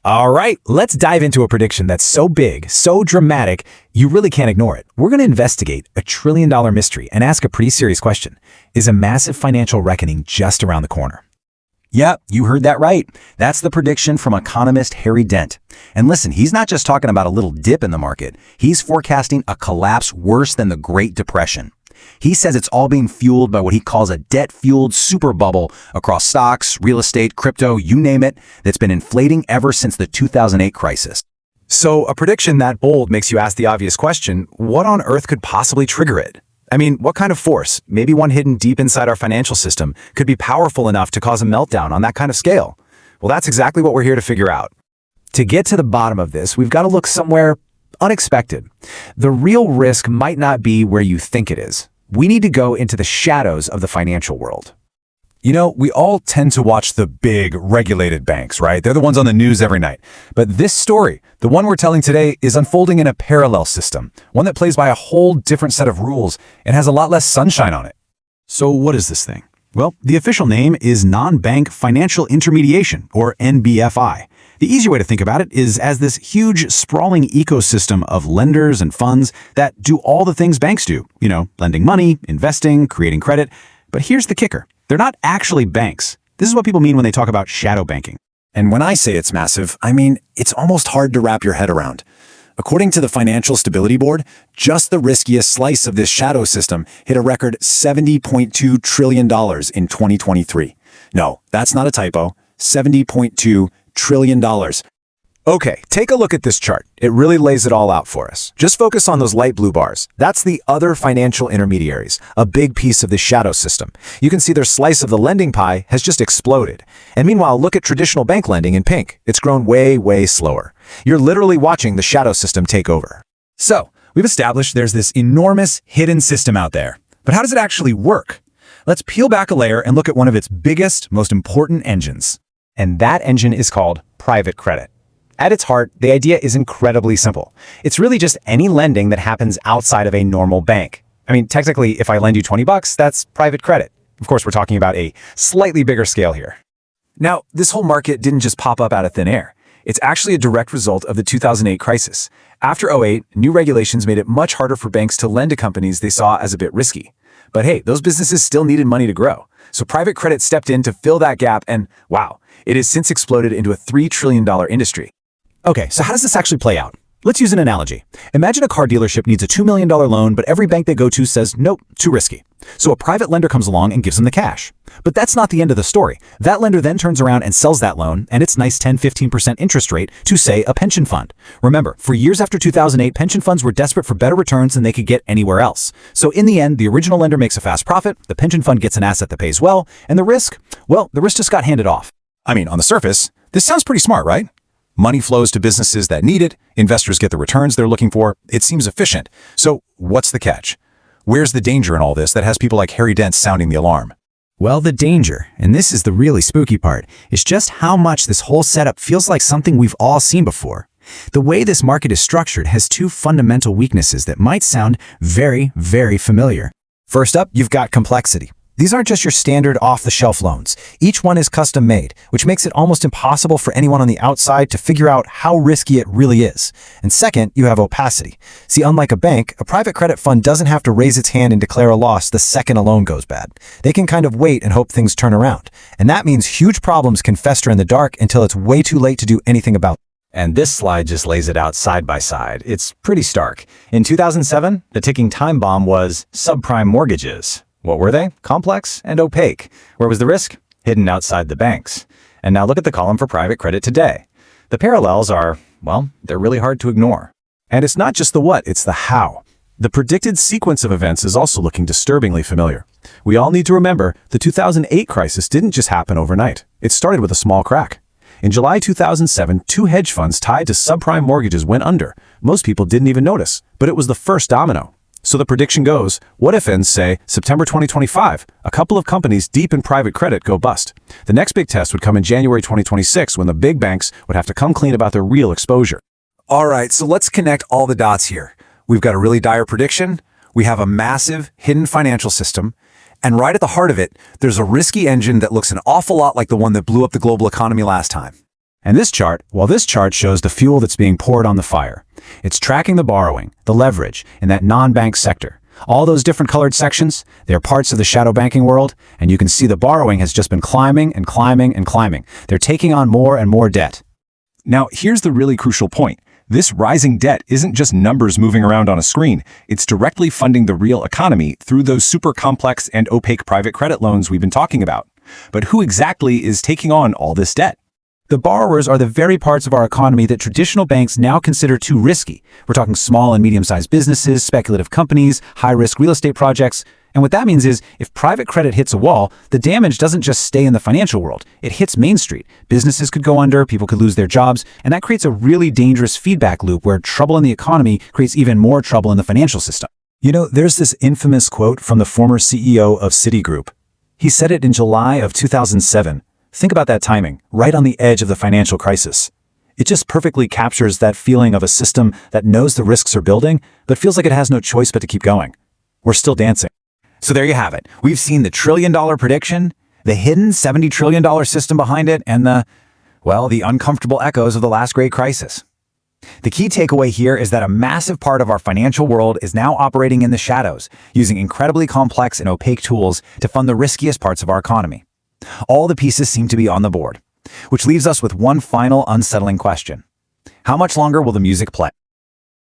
All right, let's dive into a prediction that's so big, so dramatic, you really can't ignore it. We're going to investigate a trillion-dollar mystery and ask a pretty serious question. Is a massive financial reckoning just around the corner? Yep, you heard that right. That's the prediction from economist Harry Dent. And listen, he's not just talking about a little dip in the market. He's forecasting a collapse worse than the Great Depression. He says it's all being fueled by what he calls a debt-fueled super bubble across stocks, real estate, crypto, you name it, that's been inflating ever since the 2008 crisis. So a prediction that bold makes you ask the obvious question, what on earth could possibly trigger it? I mean, what kind of force, maybe one hidden deep inside our financial system, could be powerful enough to cause a meltdown on that kind of scale? Well, that's exactly what we're here to figure out. To get to the bottom of this, we've got to look somewhere unexpected. The real risk might not be where you think it is. We need to go into the shadows of the financial world. You know, we all tend to watch the big, regulated banks, right? They're the ones on the news every night. But this story, the one we're telling today, is unfolding in a parallel system, one that plays by a whole different set of rules and has a lot less sunshine on it. So what is this thing? Well, the official name is Non-Bank Financial Intermediation, or NBFI. The easy way to think about it is as this huge, sprawling ecosystem of lenders and funds that do all the things banks do. You know, lending money, investing, creating credit. But here's the kicker. They're not actually banks. This is what people mean when they talk about shadow banking. And when I say it's massive, I mean it's almost hard to wrap your head around. According to the Financial Stability Board, just the riskiest slice of this shadow system hit a record $70.2 trillion in 2023. No, that's not a typo. $70.2 trillion. Okay, take a look at this chart. It really lays it all out for us. Just focus on those light blue bars. That's the other financial intermediaries, a big piece of the shadow system. You can see their slice of the lending pie has just exploded. And meanwhile, look at traditional bank lending in pink. It's grown way, way slower. You're literally watching the shadow system take over. So, we've established there's this enormous hidden system out there. But how does it actually work? Let's peel back a layer and look at one of its biggest, most important engines. And that engine is called private credit. At its heart, the idea is incredibly simple. It's really just any lending that happens outside of a normal bank. I mean, technically, if I lend you 20 bucks, that's private credit. Of course, we're talking about a slightly bigger scale here. Now, this whole market didn't just pop up out of thin air. It's actually a direct result of the 2008 crisis. After '08, new regulations made it much harder for banks to lend to companies they saw as a bit risky. But hey, those businesses still needed money to grow. So private credit stepped in to fill that gap and, wow, it has since exploded into a $3 trillion industry. Okay, so how does this actually play out? Let's use an analogy. Imagine a car dealership needs a $2 million loan, but every bank they go to says, nope, too risky. So a private lender comes along and gives them the cash. But that's not the end of the story. That lender then turns around and sells that loan and its nice 10-15% interest rate to, say, a pension fund. Remember, for years after 2008, pension funds were desperate for better returns than they could get anywhere else. So in the end, the original lender makes a fast profit, the pension fund gets an asset that pays well, and the risk, well, the risk just got handed off. I mean, on the surface, this sounds pretty smart, right? Money flows to businesses that need it, investors get the returns they're looking for, it seems efficient. So what's the catch? Where's the danger in all this that has people like Harry Dent sounding the alarm? Well, the danger, and this is the really spooky part, is just how much this whole setup feels like something we've all seen before. The way this market is structured has two fundamental weaknesses that might sound very, very familiar. First up, you've got complexity. These aren't just your standard off-the-shelf loans. Each one is custom-made, which makes it almost impossible for anyone on the outside to figure out how risky it really is. And second, you have opacity. See, unlike a bank, a private credit fund doesn't have to raise its hand and declare a loss the second a loan goes bad. They can kind of wait and hope things turn around. And that means huge problems can fester in the dark until it's way too late to do anything about it. And this slide just lays it out side by side. It's pretty stark. In 2007, the ticking time bomb was subprime mortgages. What were they? Complex and opaque. Where was the risk? Hidden outside the banks. And now look at the column for private credit today. The parallels are, well, they're really hard to ignore. And it's not just the what, it's the how. The predicted sequence of events is also looking disturbingly familiar. We all need to remember the 2008 crisis didn't just happen overnight. It started with a small crack. In July 2007, 2 hedge funds tied to subprime mortgages went under. Most people didn't even notice, but it was the first domino. So the prediction goes, what if in, say, September 2025, a couple of companies deep in private credit go bust? The next big test would come in January 2026 when the big banks would have to come clean about their real exposure. All right, so let's connect all the dots here. We've got a really dire prediction, we have a massive hidden financial system, and right at the heart of it, there's a risky engine that looks an awful lot like the one that blew up the global economy last time. And this chart, well, this chart shows the fuel that's being poured on the fire. It's tracking the borrowing, the leverage, in that non-bank sector. All those different colored sections, they're parts of the shadow banking world, and you can see the borrowing has just been climbing and climbing and climbing. They're taking on more and more debt. Now, here's the really crucial point. This rising debt isn't just numbers moving around on a screen. It's directly funding the real economy through those super complex and opaque private credit loans we've been talking about. But who exactly is taking on all this debt? The borrowers are the very parts of our economy that traditional banks now consider too risky. We're talking small and medium-sized businesses, speculative companies, high-risk real estate projects. And what that means is, if private credit hits a wall, the damage doesn't just stay in the financial world. It hits Main Street. Businesses could go under, people could lose their jobs, and that creates a really dangerous feedback loop where trouble in the economy creates even more trouble in the financial system. You know, there's this infamous quote from the former CEO of Citigroup. He said it in July of 2007. Think about that timing, right on the edge of the financial crisis. It just perfectly captures that feeling of a system that knows the risks are building, but feels like it has no choice but to keep going. We're still dancing. So there you have it. We've seen the trillion-dollar prediction, the hidden $70 trillion system behind it, and the uncomfortable echoes of the last great crisis. The key takeaway here is that a massive part of our financial world is now operating in the shadows, using incredibly complex and opaque tools to fund the riskiest parts of our economy. All the pieces seem to be on the board, which leaves us with one final unsettling question. How much longer will the music play?